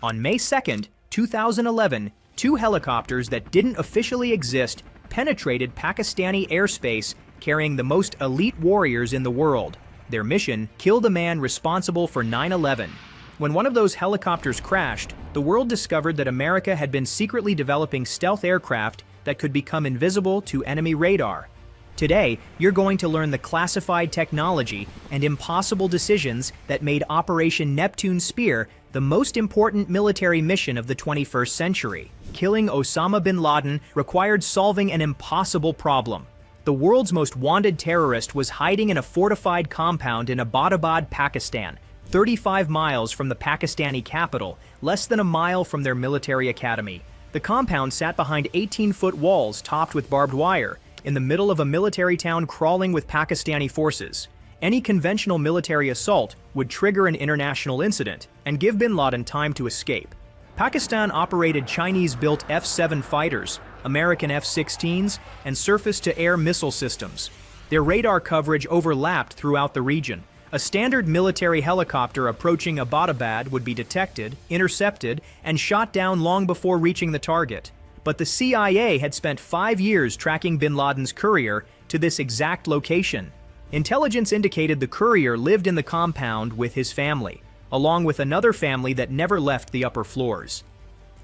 On May 2, 2011, two helicopters that didn't officially exist penetrated Pakistani airspace carrying the most elite warriors in the world. Their mission killed the man responsible for 9/11. When one of those helicopters crashed, the world discovered that America had been secretly developing stealth aircraft that could become invisible to enemy radar. Today, you're going to learn the classified technology and impossible decisions that made Operation Neptune Spear the most important military mission of the 21st century. Killing Osama bin Laden required solving an impossible problem. The world's most wanted terrorist was hiding in a fortified compound in Abbottabad, Pakistan, 35 miles from the Pakistani capital, less than a mile from their military academy. The compound sat behind 18-foot walls topped with barbed wire, in the middle of a military town crawling with Pakistani forces. Any conventional military assault would trigger an international incident and give bin Laden time to escape. Pakistan operated Chinese-built F-7 fighters, American F-16s, and surface-to-air missile systems. Their radar coverage overlapped throughout the region. A standard military helicopter approaching Abbottabad would be detected, intercepted, and shot down long before reaching the target. But the CIA had spent 5 years tracking bin Laden's courier to this exact location. Intelligence indicated the courier lived in the compound with his family, along with another family that never left the upper floors.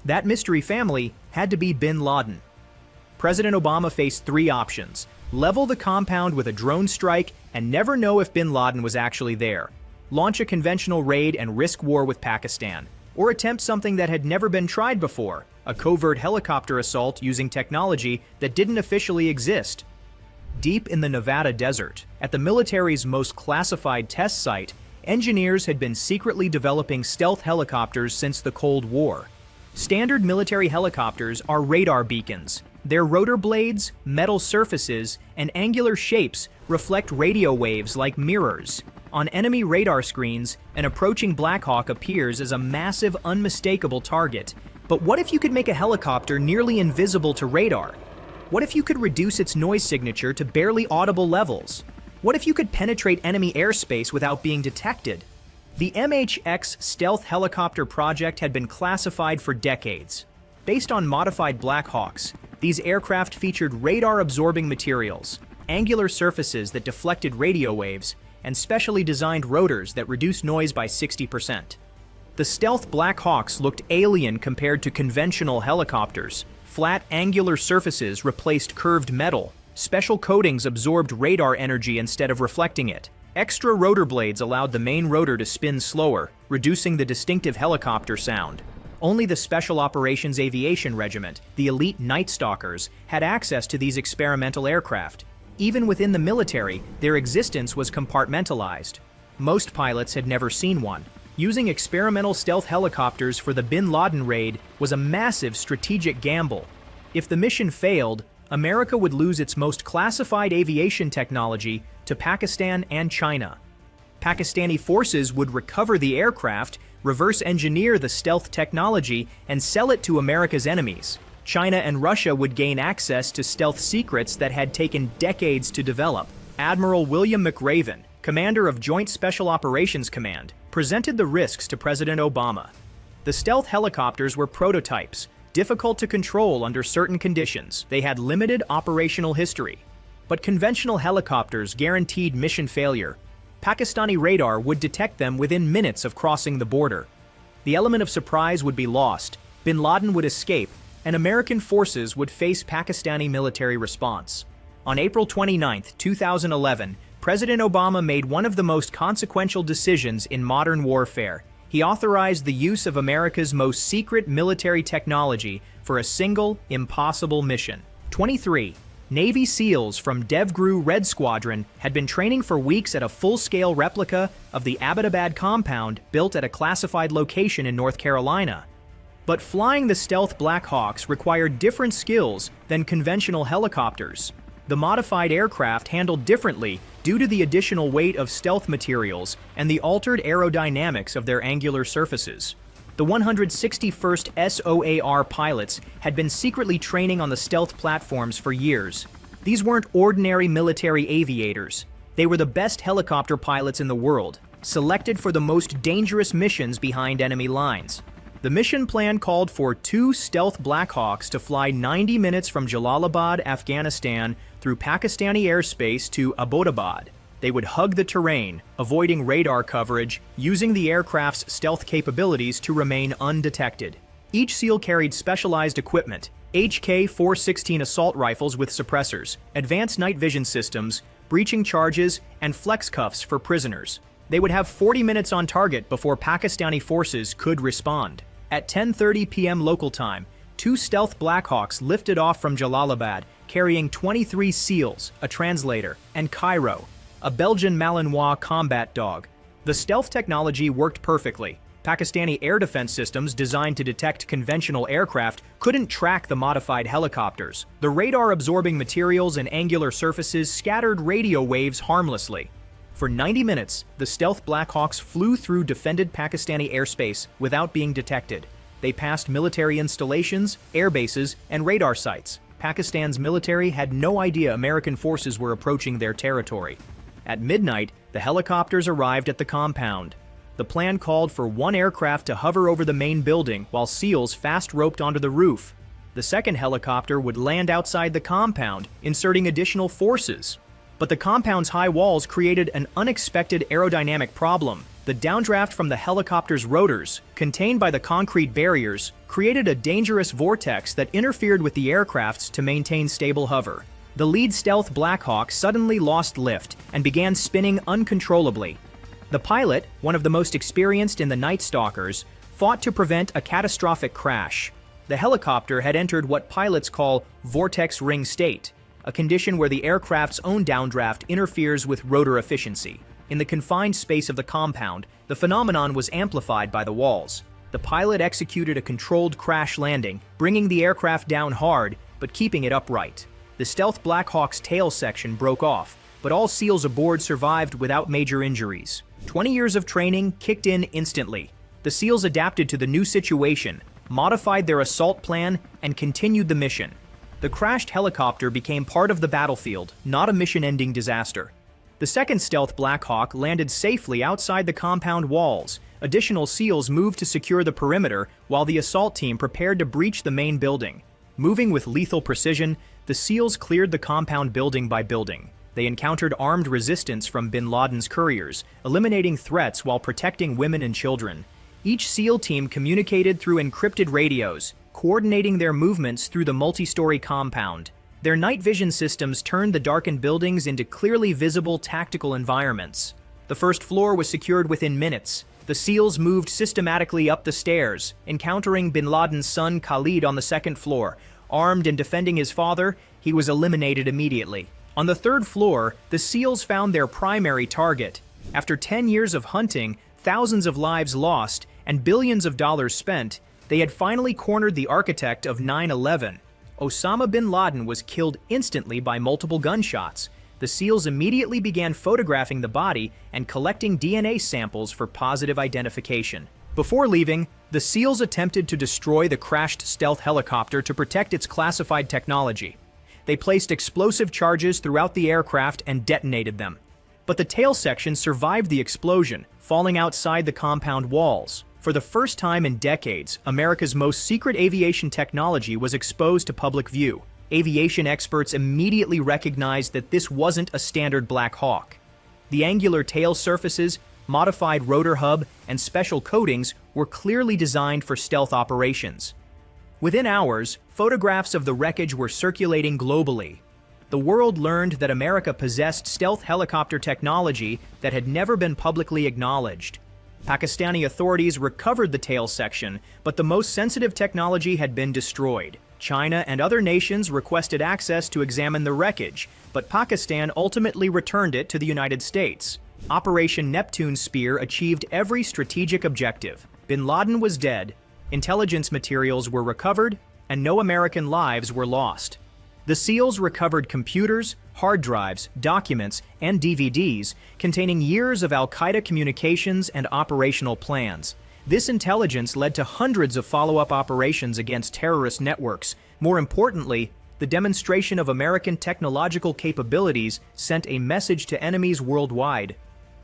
That mystery family had to be bin Laden. President Obama faced 3 options: level the compound with a drone strike and never know if bin Laden was actually there, launch a conventional raid and risk war with Pakistan, or attempt something that had never been tried before, a covert helicopter assault using technology that didn't officially exist. Deep in the Nevada desert, at the military's most classified test site, engineers had been secretly developing stealth helicopters since the Cold War. Standard military helicopters are radar beacons. Their rotor blades, metal surfaces, and angular shapes reflect radio waves like mirrors. On enemy radar screens, an approaching Black Hawk appears as a massive, unmistakable target. But what if you could make a helicopter nearly invisible to radar? What if you could reduce its noise signature to barely audible levels? What if you could penetrate enemy airspace without being detected? The MH-X stealth helicopter project had been classified for decades. Based on modified Black Hawks, these aircraft featured radar-absorbing materials, angular surfaces that deflected radio waves, and specially designed rotors that reduced noise by 60%. The stealth Black Hawks looked alien compared to conventional helicopters. Flat, angular surfaces replaced curved metal. Special coatings absorbed radar energy instead of reflecting it. Extra rotor blades allowed the main rotor to spin slower, reducing the distinctive helicopter sound. Only the Special Operations Aviation Regiment, the elite Night Stalkers, had access to these experimental aircraft. Even within the military, their existence was compartmentalized. Most pilots had never seen one. Using experimental stealth helicopters for the bin Laden raid was a massive strategic gamble. If the mission failed, America would lose its most classified aviation technology to Pakistan and China. Pakistani forces would recover the aircraft, reverse engineer the stealth technology, and sell it to America's enemies. China and Russia would gain access to stealth secrets that had taken decades to develop. Admiral William McRaven, commander of Joint Special Operations Command, presented the risks to President Obama. The stealth helicopters were prototypes, difficult to control under certain conditions. They had limited operational history. But conventional helicopters guaranteed mission failure. Pakistani radar would detect them within minutes of crossing the border. The element of surprise would be lost, bin Laden would escape, and American forces would face Pakistani military response. On April 29, 2011, President Obama made one of the most consequential decisions in modern warfare. He authorized the use of America's most secret military technology for a single, impossible mission. 23. Navy SEALs from DEVGRU Red Squadron had been training for weeks at a full-scale replica of the Abbottabad compound built at a classified location in North Carolina. But flying the stealth Black Hawks required different skills than conventional helicopters. The modified aircraft handled differently due to the additional weight of stealth materials and the altered aerodynamics of their angular surfaces. The 161st SOAR pilots had been secretly training on the stealth platforms for years. These weren't ordinary military aviators. They were the best helicopter pilots in the world, selected for the most dangerous missions behind enemy lines. The mission plan called for 2 stealth Black Hawks to fly 90 minutes from Jalalabad, Afghanistan, through Pakistani airspace to Abbottabad. They would hug the terrain, avoiding radar coverage, using the aircraft's stealth capabilities to remain undetected. Each SEAL carried specialized equipment: HK-416 assault rifles with suppressors, advanced night vision systems, breaching charges, and flex cuffs for prisoners. They would have 40 minutes on target before Pakistani forces could respond. At 10:30 p.m. local time, 2 stealth Black Hawks lifted off from Jalalabad, carrying 23 SEALs, a translator, and Cairo, a Belgian Malinois combat dog. The stealth technology worked perfectly. Pakistani air defense systems designed to detect conventional aircraft couldn't track the modified helicopters. The radar-absorbing materials and angular surfaces scattered radio waves harmlessly. For 90 minutes, the stealth Black Hawks flew through defended Pakistani airspace without being detected. They passed military installations, air bases, and radar sites. Pakistan's military had no idea American forces were approaching their territory. At midnight, the helicopters arrived at the compound. The plan called for 1 aircraft to hover over the main building while SEALs fast-roped onto the roof. The second helicopter would land outside the compound, inserting additional forces. But the compound's high walls created an unexpected aerodynamic problem. The downdraft from the helicopter's rotors, contained by the concrete barriers, created a dangerous vortex that interfered with the aircrafts to maintain stable hover. The lead stealth Black Hawk suddenly lost lift and began spinning uncontrollably. The pilot, one of the most experienced in the Night Stalkers, fought to prevent a catastrophic crash. The helicopter had entered what pilots call vortex ring state, a condition where the aircraft's own downdraft interferes with rotor efficiency. In the confined space of the compound, the phenomenon was amplified by the walls. The pilot executed a controlled crash landing, bringing the aircraft down hard, but keeping it upright. The stealth Black Hawk's tail section broke off, but all SEALs aboard survived without major injuries. 20 years of training kicked in instantly. The SEALs adapted to the new situation, modified their assault plan, and continued the mission. The crashed helicopter became part of the battlefield, not a mission-ending disaster. The second stealth Black Hawk landed safely outside the compound walls. Additional SEALs moved to secure the perimeter while the assault team prepared to breach the main building. Moving with lethal precision, the SEALs cleared the compound building by building. They encountered armed resistance from bin Laden's couriers, eliminating threats while protecting women and children. Each SEAL team communicated through encrypted radios, coordinating their movements through the multi-story compound. Their night vision systems turned the darkened buildings into clearly visible tactical environments. The first floor was secured within minutes. The SEALs moved systematically up the stairs, encountering bin Laden's son Khalid on the second floor. Armed and defending his father, he was eliminated immediately. On the third floor, the SEALs found their primary target. After 10 years of hunting, thousands of lives lost, and billions of dollars spent, they had finally cornered the architect of 9/11. Osama bin Laden was killed instantly by multiple gunshots. The SEALs immediately began photographing the body and collecting DNA samples for positive identification. Before leaving, the SEALs attempted to destroy the crashed stealth helicopter to protect its classified technology. They placed explosive charges throughout the aircraft and detonated them. But the tail section survived the explosion, falling outside the compound walls. For the first time in decades, America's most secret aviation technology was exposed to public view. Aviation experts immediately recognized that this wasn't a standard Black Hawk. The angular tail surfaces, modified rotor hub, and special coatings were clearly designed for stealth operations. Within hours, photographs of the wreckage were circulating globally. The world learned that America possessed stealth helicopter technology that had never been publicly acknowledged. Pakistani authorities recovered the tail section, but the most sensitive technology had been destroyed. China and other nations requested access to examine the wreckage, but Pakistan ultimately returned it to the United States. Operation Neptune Spear achieved every strategic objective. Bin Laden was dead, intelligence materials were recovered, and no American lives were lost. The SEALs recovered computers, hard drives, documents, and DVDs containing years of al-Qaeda communications and operational plans. This intelligence led to hundreds of follow-up operations against terrorist networks. More importantly, the demonstration of American technological capabilities sent a message to enemies worldwide.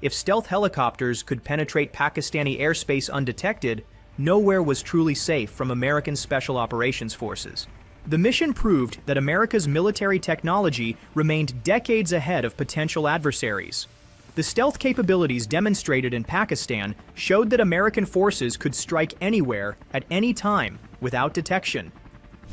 If stealth helicopters could penetrate Pakistani airspace undetected, nowhere was truly safe from American Special Operations Forces. The mission proved that America's military technology remained decades ahead of potential adversaries. The stealth capabilities demonstrated in Pakistan showed that American forces could strike anywhere, at any time, without detection.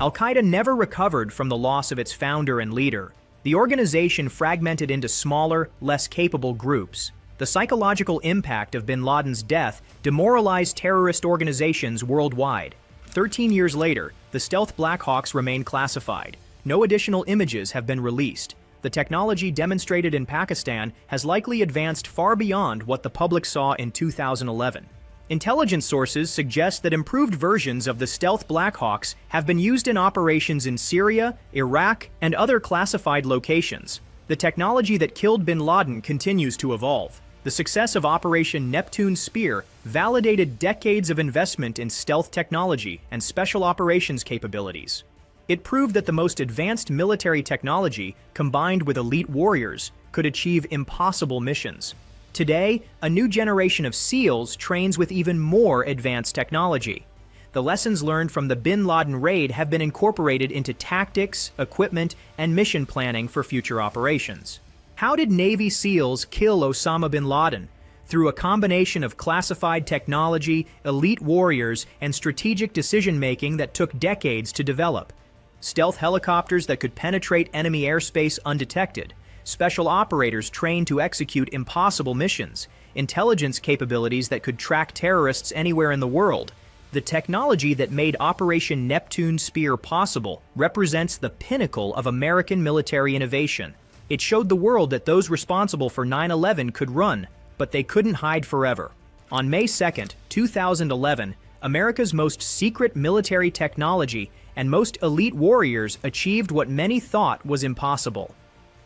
Al-Qaeda never recovered from the loss of its founder and leader. The organization fragmented into smaller, less capable groups. The psychological impact of bin Laden's death demoralized terrorist organizations worldwide. 13 years later, the stealth Black Hawks remain classified. No additional images have been released. The technology demonstrated in Pakistan has likely advanced far beyond what the public saw in 2011. Intelligence sources suggest that improved versions of the stealth Black Hawks have been used in operations in Syria, Iraq, and other classified locations. The technology that killed bin Laden continues to evolve. The success of Operation Neptune Spear validated decades of investment in stealth technology and special operations capabilities. It proved that the most advanced military technology, combined with elite warriors, could achieve impossible missions. Today, a new generation of SEALs trains with even more advanced technology. The lessons learned from the bin Laden raid have been incorporated into tactics, equipment, and mission planning for future operations. How did Navy SEALs kill Osama bin Laden? Through a combination of classified technology, elite warriors, and strategic decision-making that took decades to develop. Stealth helicopters that could penetrate enemy airspace undetected, special operators trained to execute impossible missions, intelligence capabilities that could track terrorists anywhere in the world. The technology that made Operation Neptune Spear possible represents the pinnacle of American military innovation. It showed the world that those responsible for 9/11 could run, but they couldn't hide forever. On May 2, 2011, America's most secret military technology and most elite warriors achieved what many thought was impossible.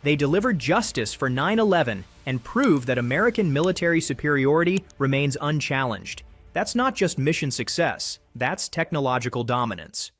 They delivered justice for 9/11 and proved that American military superiority remains unchallenged. That's not just mission success, that's technological dominance.